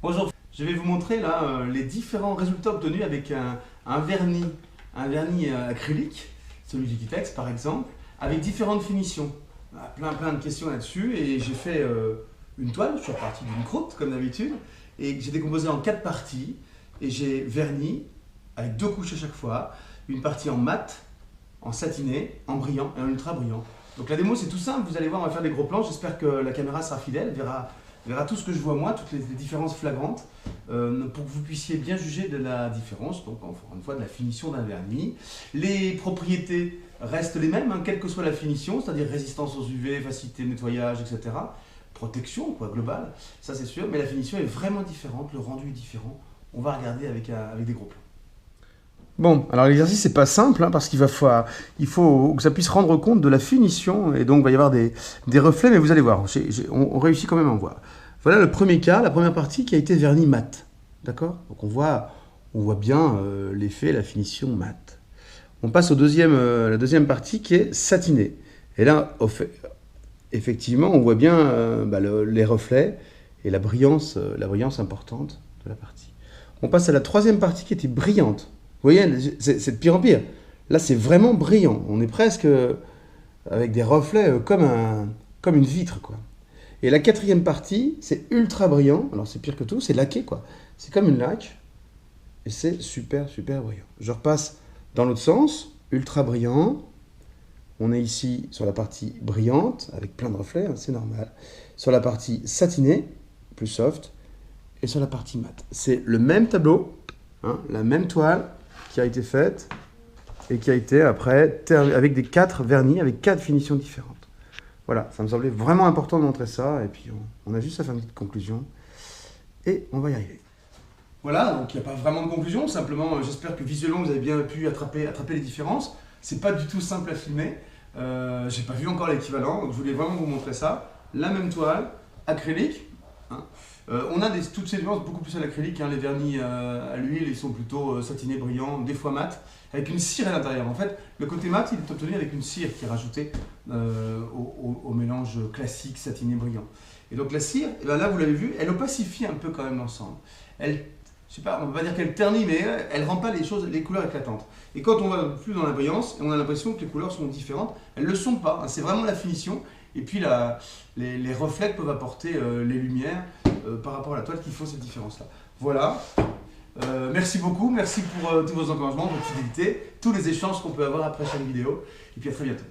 Bonjour, je vais vous montrer là les différents résultats obtenus avec un vernis, acrylique, celui du Kitex par exemple, avec différentes finitions. Plein de questions là-dessus et j'ai fait une toile, je suis reparti d'une croûte comme d'habitude et j'ai décomposé en 4 parties et j'ai verni avec 2 couches à chaque fois, une partie en mat, en satiné, en brillant et en ultra brillant. Donc la démo c'est tout simple, vous allez voir on va faire des gros plans, j'espère que la caméra sera fidèle, verra tout ce que je vois moi, toutes les différences flagrantes, pour que vous puissiez bien juger de la différence, donc encore une fois de la finition d'un vernis. Les propriétés restent les mêmes, hein, quelle que soit la finition, c'est-à-dire résistance aux UV, facilité de nettoyage, etc. Protection quoi, globale, ça c'est sûr, mais la finition est vraiment différente, le rendu est différent. On va regarder avec des gros plans. Bon, alors l'exercice c'est pas simple hein, parce il faut que ça puisse rendre compte de la finition et donc il va y avoir des reflets, mais vous allez voir, on réussit quand même à en voir. Voilà le premier cas, la première partie qui a été vernis mat, d'accord? Donc on voit bien l'effet, la finition mat. On passe la deuxième partie qui est satinée. Et là, effectivement, on voit bien les reflets et la brillance importante de la partie. On passe à la troisième partie qui était brillante. Vous voyez, c'est de pire en pire. Là, c'est vraiment brillant. On est presque avec des reflets comme une vitre, quoi. Et la quatrième partie, c'est ultra brillant. Alors, c'est pire que tout, c'est laqué, quoi. C'est comme une laque. Et c'est super brillant. Je repasse dans l'autre sens. Ultra brillant. On est ici sur la partie brillante, avec plein de reflets, hein, c'est normal. Sur la partie satinée, plus soft. Et sur la partie mat. C'est le même tableau, hein, la même toile, qui a été faite et qui a été après avec des 4 vernis, avec 4 finitions différentes. Voilà, ça me semblait vraiment important de montrer ça et puis on a juste à faire une petite conclusion et on va y arriver. Voilà, donc il n'y a pas vraiment de conclusion, simplement j'espère que visuellement vous avez bien pu attraper les différences. C'est pas du tout simple à filmer, j'ai pas vu encore l'équivalent, donc je voulais vraiment vous montrer ça. La même toile, acrylique, hein. On a toutes ces nuances beaucoup plus à l'acrylique, hein. Les vernis à l'huile ils sont plutôt satinés, brillants, des fois mat, avec une cire à l'intérieur. En fait, le côté mat il est obtenu avec une cire qui est rajoutée au mélange classique satiné brillant. Et donc la cire, et ben là vous l'avez vu, elle opacifie un peu quand même l'ensemble. Elle, je sais pas, on va pas dire qu'elle ternit, mais elle rend pas les couleurs éclatantes. Et quand on va plus dans la brillance, on a l'impression que les couleurs sont différentes. Elles le sont pas, hein. C'est vraiment la finition. Et puis les reflets peuvent apporter les lumières par rapport à la toile qui font cette différence-là. Voilà. Merci beaucoup, merci pour tous vos encouragements, votre fidélité, tous les échanges qu'on peut avoir après chaque vidéo. Et puis à très bientôt.